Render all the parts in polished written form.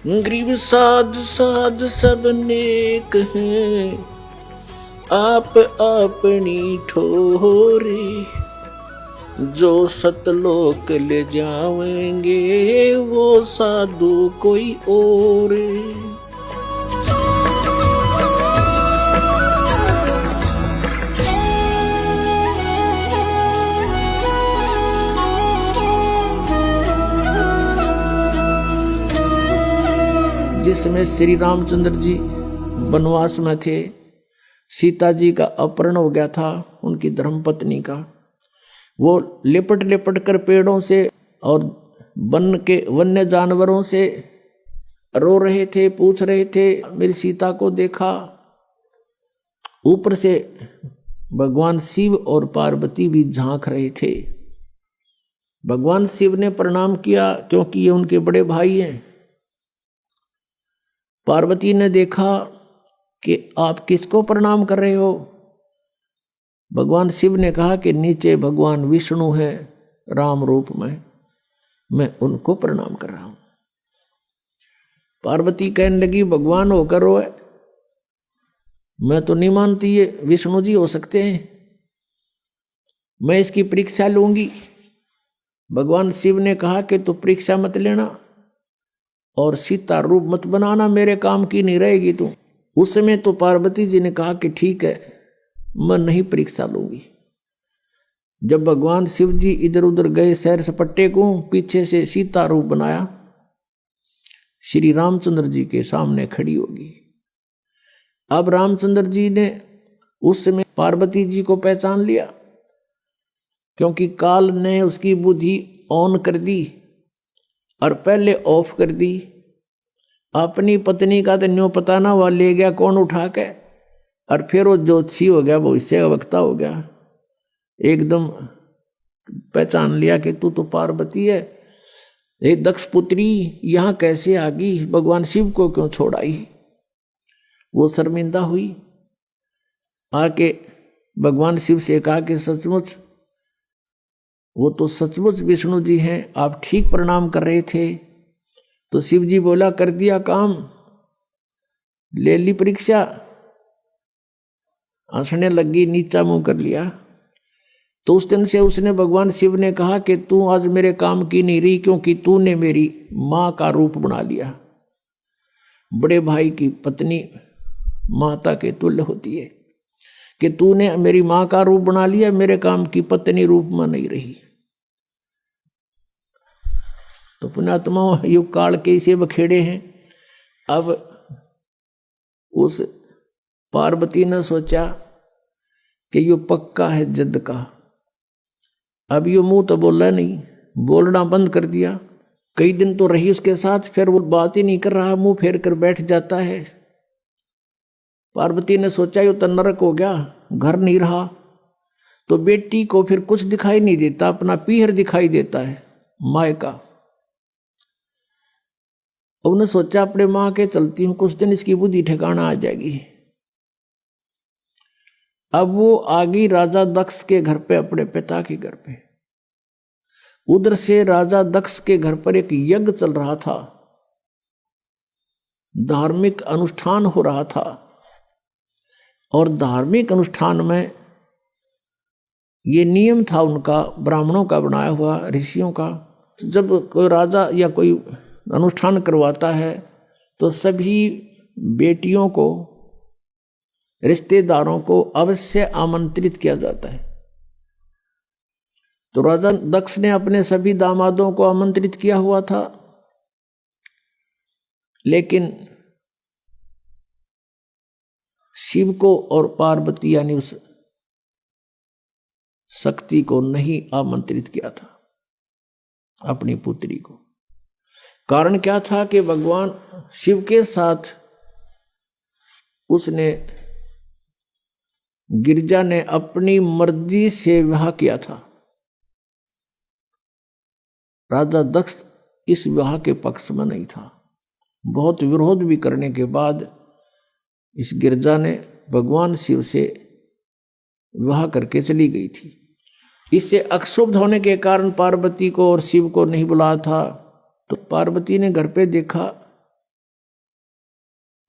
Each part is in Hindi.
गरीब साध साध सब नेक हैं, आप अपनी ठोरे। जो सतलोक ले जावेंगे वो साधु कोई और। जिसमें श्री रामचंद्र जी वनवास में थे, सीता जी का अपहरण हो गया था उनकी धर्मपत्नी का। वो लिपट लिपट कर पेड़ों से और वन के वन्य जानवरों से रो रहे थे, पूछ रहे थे मेरी सीता को देखा। ऊपर से भगवान शिव और पार्वती भी झांक रहे थे। भगवान शिव ने प्रणाम किया क्योंकि ये उनके बड़े भाई हैं। पार्वती ने देखा कि आप किसको प्रणाम कर रहे हो। भगवान शिव ने कहा कि नीचे भगवान विष्णु है राम रूप में, मैं उनको प्रणाम कर रहा हूं। पार्वती कहने लगी भगवान होकर रोए, मैं तो नहीं मानती ये विष्णु जी हो सकते हैं, मैं इसकी परीक्षा लूंगी। भगवान शिव ने कहा कि तू परीक्षा मत लेना और सीता रूप मत बनाना, मेरे काम की नहीं रहेगी तू। उस समय तो पार्वती जी ने कहा कि ठीक है, मैं नहीं परीक्षा लूंगी। जब भगवान शिव जी इधर उधर गए सैर सपट्टे को, पीछे से सीता रूप बनाया, श्री रामचंद्र जी के सामने खड़ी होगी। अब रामचंद्र जी ने उस समय पार्वती जी को पहचान लिया, क्योंकि काल ने उसकी बुद्धि ऑन कर दी और पहले ऑफ कर दी। अपनी पत्नी का तो न्यों पता ना हुआ, ले गया कौन उठा के, और फिर वो ज्योतिषी हो गया, भविष्य वक्ता हो गया। एकदम पहचान लिया कि तू तो पार्वती है। ये दक्ष पुत्री यहां कैसे आ गई, भगवान शिव को क्यों छोड़ाई। वो शर्मिंदा हुई, आके भगवान शिव से कहा कि सचमुच वो तो सचमुच विष्णु जी हैं, आप ठीक प्रणाम कर रहे थे। तो शिव जी बोला कर दिया काम, ले ली परीक्षा। हंसने लगी, नीचा मुंह कर लिया। तो उस दिन से उसने भगवान शिव ने कहा कि तू आज मेरे काम की नहीं रही, क्योंकि तूने मेरी मां का रूप बना लिया। बड़े भाई की पत्नी माता के तुल्य होती है कि तूने मेरी मां का रूप बना लिया, मेरे काम की पत्नी रूप में नहीं रही। तो पुण्यात्मा युग काल के इसे बखेड़े हैं। अब उस पार्वती ने सोचा कि यो पक्का है जद का। अब यो मुंह तो बोला नहीं, बोलना बंद कर दिया। कई दिन तो रही उसके साथ, फिर वो बात ही नहीं कर रहा, मुंह फेर कर बैठ जाता है। पार्वती ने सोचा यो तो नरक हो गया, घर नहीं रहा। तो बेटी को फिर कुछ दिखाई नहीं देता, अपना पीहर दिखाई देता है माय का। उन्होंने सोचा अपने मां के चलती हूं, कुछ दिन इसकी बुद्धि ठिकाना आ जाएगी। अब वो आ गई राजा दक्ष के घर पे, अपने पिता के घर पे। उधर से राजा दक्ष के घर पर एक यज्ञ चल रहा था, धार्मिक अनुष्ठान हो रहा था। और धार्मिक अनुष्ठान में ये नियम था उनका, ब्राह्मणों का बनाया हुआ, ऋषियों का। जब कोई राजा या कोई अनुष्ठान करवाता है तो सभी बेटियों को, रिश्तेदारों को अवश्य आमंत्रित किया जाता है। तो राजा दक्ष ने अपने सभी दामादों को आमंत्रित किया हुआ था, लेकिन शिव को और पार्वती यानी उस शक्ति को नहीं आमंत्रित किया था, अपनी पुत्री को। कारण क्या था कि भगवान शिव के साथ उसने, गिरजा ने अपनी मर्जी से विवाह किया था। राजा दक्ष इस विवाह के पक्ष में नहीं था। बहुत विरोध भी करने के बाद इस गिरजा ने भगवान शिव से विवाह करके चली गई थी। इससे अक्षुब्ध होने के कारण पार्वती को और शिव को नहीं बुलाया था। तो पार्वती ने घर पे देखा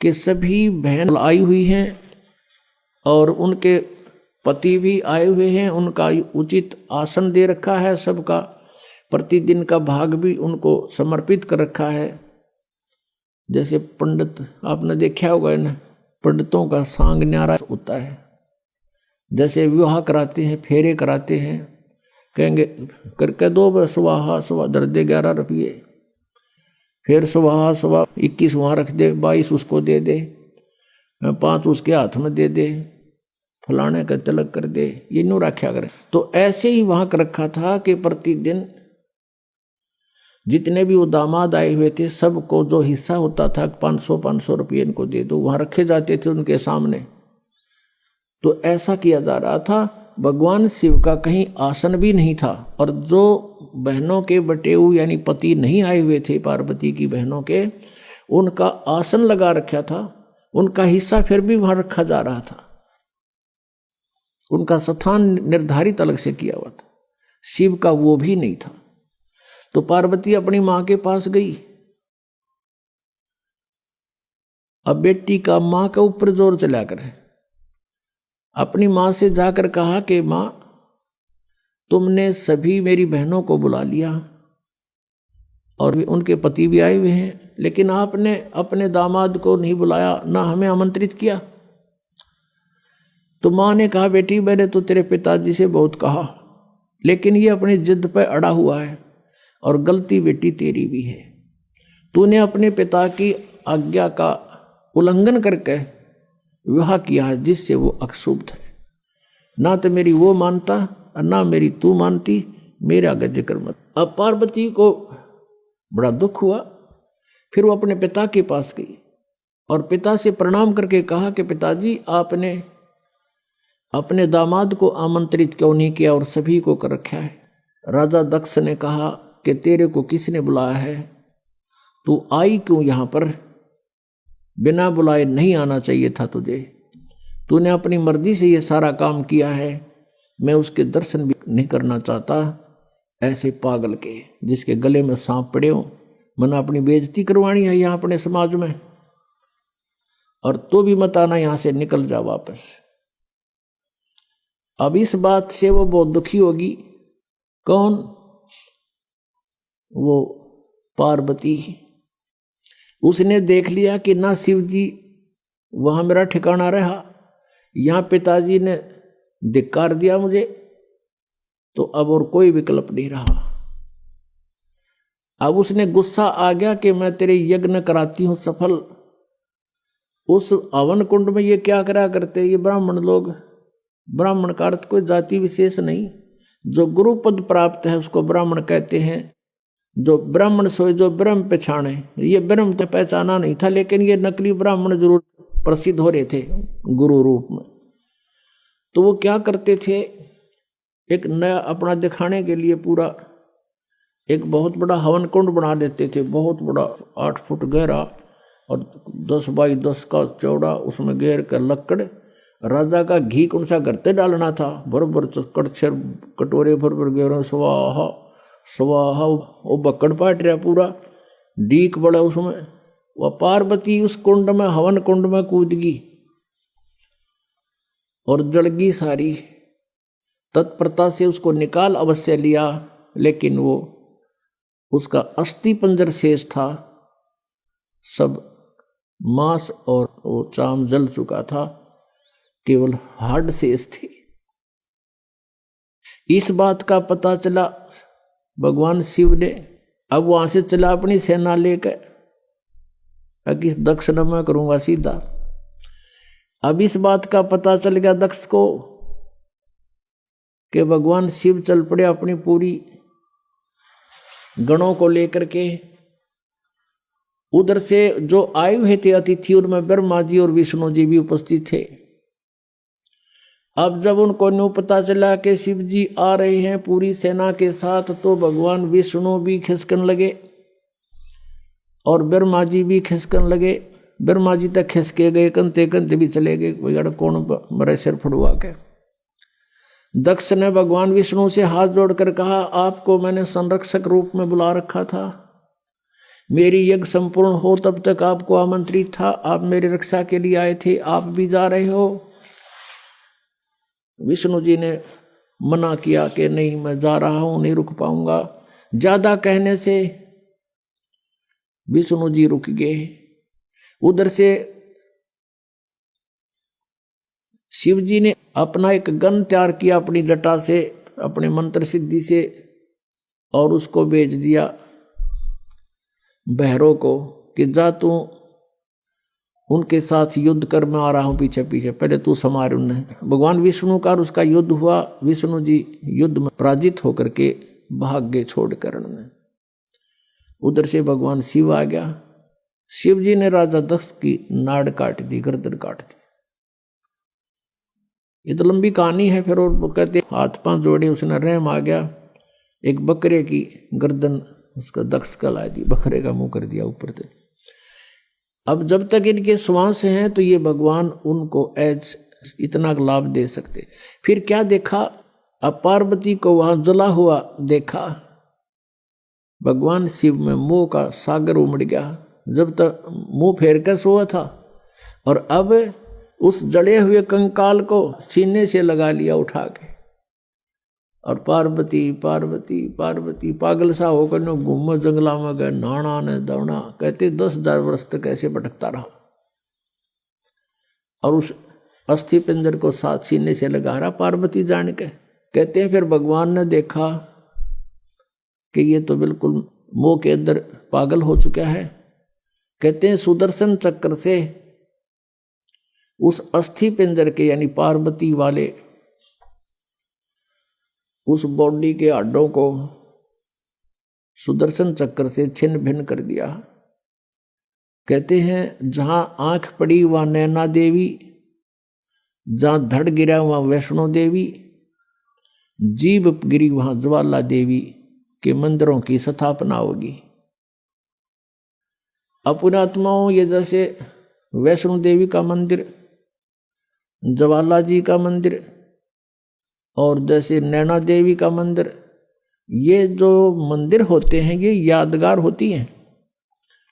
कि सभी बहन आई हुई हैं और उनके पति भी आए हुए हैं, उनका उचित आसन दे रखा है, सबका प्रतिदिन का भाग भी उनको समर्पित कर रखा है। जैसे पंडित आपने देखा होगा ना, पंडितों का सांग न्यारा होता है। जैसे विवाह कराते हैं, फेरे कराते हैं, कहेंगे करके दो सुबह सुबह दर दे 11 रुपये, फिर सुबह सुबह 21 वहाँ रख दे, 22 उसको दे दे, 5 उसके हाथ में दे दे, फलाने का तिलक कर दे, ये न्यू रखा करे। तो ऐसे ही वहां कर रखा था कि प्रतिदिन जितने भी वो दामाद आए हुए थे सबको जो हिस्सा होता था 500 रुपये इनको दे दो, वहां रखे जाते थे उनके सामने। तो ऐसा किया जा रहा था। भगवान शिव का कहीं आसन भी नहीं था, और जो बहनों के बटेऊ यानी पति नहीं आए हुए थे पार्वती की बहनों के, उनका आसन लगा रखा था, उनका हिस्सा फिर भी वहां रखा जा रहा था, उनका स्थान निर्धारित अलग से किया हुआ था। शिव का वो भी नहीं था। तो पार्वती अपनी मां के पास गई। अब बेटी का मां के ऊपर जोर चला करे, अपनी मां से जाकर कहा कि मां, तुमने सभी मेरी बहनों को बुला लिया और उनके पति भी आए हुए हैं, लेकिन आपने अपने दामाद को नहीं बुलाया, ना हमें आमंत्रित किया। तो मां ने कहा, बेटी मैंने तो तेरे पिताजी से बहुत कहा, लेकिन ये अपनी जिद पर अड़ा हुआ है और गलती बेटी तेरी भी है। तूने अपने पिता की आज्ञा का उल्लंघन करके विवाह किया है, जिससे वो अशुभ है। ना तो मेरी वो मानता और ना मेरी तू मानती, मेरा आगे जिक्र मत। अब पार्वती को बड़ा दुख हुआ। फिर वो अपने पिता के पास गई और पिता से प्रणाम करके कहा कि पिताजी, आपने अपने दामाद को आमंत्रित क्यों नहीं किया और सभी को कर रखा है। राजा दक्ष ने कहा कि तेरे को किसने बुलाया है, तू आई क्यों यहाँ पर, बिना बुलाए नहीं आना चाहिए था तुझे, तूने अपनी मर्जी से ये सारा काम किया है, मैं उसके दर्शन भी नहीं करना चाहता। ऐसे पागल के जिसके गले में सांप पड़े हो, मैंने अपनी बेइज्जती करवानी है यहाँ अपने समाज में, और तो भी मत आना, यहाँ से निकल जा वापस। अब इस बात से वो बहुत दुखी होगी। कौन? वो पार्वती। उसने देख लिया कि ना शिव जी वहां मेरा ठिकाना रहा, यहां पिताजी ने धिक्कार दिया मुझे, तो अब और कोई विकल्प नहीं रहा। अब उसने गुस्सा आ गया कि मैं तेरे यज्ञ कराती हूं सफल। उस हवन कुंड में ये क्या करा करते ये ब्राह्मण लोग? ब्राह्मण का अर्थ कोई जाति विशेष नहीं, जो गुरु पद प्राप्त है उसको ब्राह्मण कहते हैं। जो ब्राह्मण सोए जो ब्रह्म पहचाने, ये ब्रह्म तो पहचाना नहीं था, लेकिन ये नकली ब्राह्मण जरूर प्रसिद्ध हो रहे थे गुरु रूप में। तो वो क्या करते थे, एक नया अपना दिखाने के लिए पूरा एक बहुत बड़ा हवन कुंड बना देते थे, बहुत बड़ा 8 फुट गहरा और 10 बाई 10 का चौड़ा, उसमें घेर कर लकड़ राजा का घी कौन सा करते डालना था, बरबर कड़छर कटोरे भर घेर स्वाहा स्वाहा, वो बक्कड़ पाट रहा पूरा डीक बड़ा उसमें। वह पार्वती उस कुंड में हवन कुंड में कूद गई और जड़गी सारी। तत्परता से उसको निकाल अवश्य लिया, लेकिन वो उसका अस्थि पंजर शेष था, सब मांस और वो चाम जल चुका था, केवल हाड शेष थे। इस बात का पता चला भगवान शिव ने। अब वहां से चला अपनी सेना लेकर, कि दक्ष न मैं करूंगा सीधा। अब इस बात का पता चल गया दक्ष को कि भगवान शिव चल पड़े अपनी पूरी गणों को लेकर के। उधर से जो आए हुए थे अतिथि, उनमें ब्रह्मा जी और विष्णु जी भी उपस्थित थे। अब जब उनको न्यू पता चला कि शिव जी आ रहे हैं पूरी सेना के साथ, तो भगवान विष्णु भी खिसकन लगे और ब्रह्मा जी भी खिसकन लगे। ब्रह्मा जी तक खिसके गए, कंते कंते भी चले गए, कोई कौन मरे सिर फुड़वा के। दक्ष ने भगवान विष्णु से हाथ जोड़कर कहा, आपको मैंने संरक्षक रूप में बुला रखा था, मेरी यज्ञ संपूर्ण हो तब तक आपको आमंत्रित था, आप मेरी रक्षा के लिए आए थे, आप भी जा रहे हो। विष्णु जी ने मना किया कि नहीं, मैं जा रहा हूं, नहीं रुक पाऊंगा। ज्यादा कहने से विष्णु जी रुक गए। उधर से शिव जी ने अपना एक गन तैयार किया अपनी जटा से, अपने मंत्र सिद्धि से, और उसको भेज दिया भैरव को कि जा तू उनके साथ युद्ध कर, मैं आ रहा हूं पीछे पीछे, पहले तू संभाल उन्हें। भगवान विष्णु का और उसका युद्ध हुआ। विष्णु जी युद्ध में पराजित होकर के भाग गए छोड़कर ने। उधर से भगवान शिव आ गया। शिव जी ने राजा दक्ष की नाड़ काट दी, गर्दन काट दी। ये तो लंबी कहानी है। फिर और वो कहते हाथ पांव जोड़े, उसने रहम आ गया, एक बकरे की गर्दन उसका दक्ष का ला दी, बकरे का मुंह कर दिया ऊपर से। अब जब तक इनके श्वास हैं तो ये भगवान उनको एज इतना लाभ दे सकते। फिर क्या देखा, अब पार्वती को वहां जला हुआ देखा। भगवान शिव में मोह का सागर उमड़ गया। जब तक मुंह फेर कर सोया था, और अब उस जड़े हुए कंकाल को सीने से लगा लिया उठा के, और पार्वती पार्वती पार्वती पागल सा होकर न घूमो जंगला में गए, नाना ने दौड़ा। कहते 10,000 वर्ष तक ऐसे भटकता रहा, और उस अस्थि पिंजर को साथ सीने से लगा रहा पार्वती जान के। कहते हैं फिर भगवान ने देखा कि ये तो बिल्कुल मोह के अंदर पागल हो चुका है। कहते हैं सुदर्शन चक्र से उस अस्थि पिंजर के यानी पार्वती वाले उस बॉडी के हड्डों को सुदर्शन चक्र से छिन्न भिन्न कर दिया। कहते हैं जहां आंख पड़ी वहां नैना देवी, जहां धड़ गिरा वहां वैष्णो देवी, जीभ गिरी वहां ज्वाला देवी के मंदिरों की स्थापना होगी। अपुणात्माओं ये जैसे वैष्णो देवी का मंदिर, ज्वाला जी का मंदिर, और जैसे नैना देवी का मंदिर, ये जो मंदिर होते हैं ये यादगार होती हैं।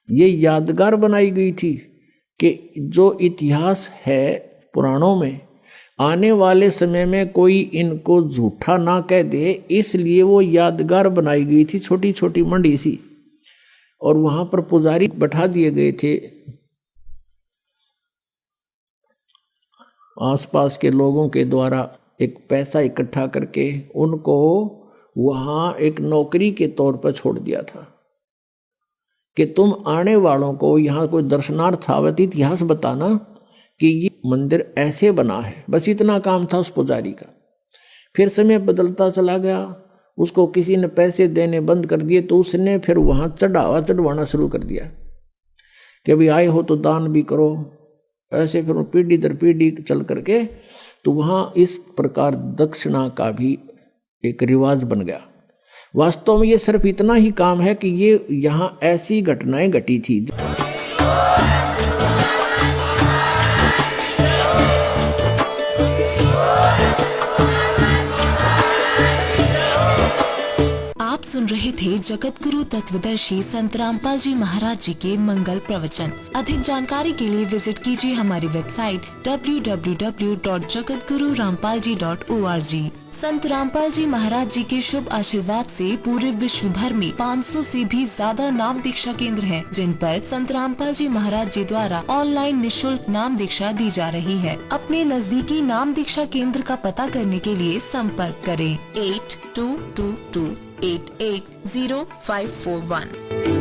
ये यादगार बनाई गई थी कि जो इतिहास है पुराणों में, आने वाले समय में कोई इनको झूठा ना कह दे, इसलिए वो यादगार बनाई गई थी, छोटी छोटी मंडी सी। और वहां पर पुजारी बैठा दिए गए थे, आसपास के लोगों के द्वारा एक पैसा इकट्ठा करके उनको वहां एक नौकरी के तौर पर छोड़ दिया था कि तुम आने वालों को यहाँ कोई दर्शनार्थ आवे तो इतिहास बताना कि ये मंदिर ऐसे बना है। बस इतना काम था उस पुजारी का। फिर समय बदलता चला गया, उसको किसी ने पैसे देने बंद कर दिए, तो उसने फिर वहाँ चढ़वाना शुरू कर दिया कि अभी आए हो तो दान भी करो। ऐसे फिर पीढ़ी दर पीढ़ी चल करके तो वहाँ इस प्रकार दक्षिणा का भी एक रिवाज बन गया। वास्तव में ये सिर्फ इतना ही काम है कि ये यहाँ ऐसी घटनाएं घटी थी। आप सुन रहे थे जगत गुरु तत्वदर्शी संत रामपाल जी महाराज जी के मंगल प्रवचन। अधिक जानकारी के लिए विजिट कीजिए हमारी वेबसाइट www.jagatgururampalji.org। संत रामपाल जी महाराज जी के शुभ आशीर्वाद से पूरे विश्व भर में 500 से भी ज्यादा नाम दीक्षा केंद्र हैं, जिन पर संत रामपाल जी महाराज जी द्वारा ऑनलाइन निशुल्क नाम दीक्षा दी जा रही है। अपने नजदीकी नाम दीक्षा केंद्र का पता करने के लिए संपर्क करें 8222880541।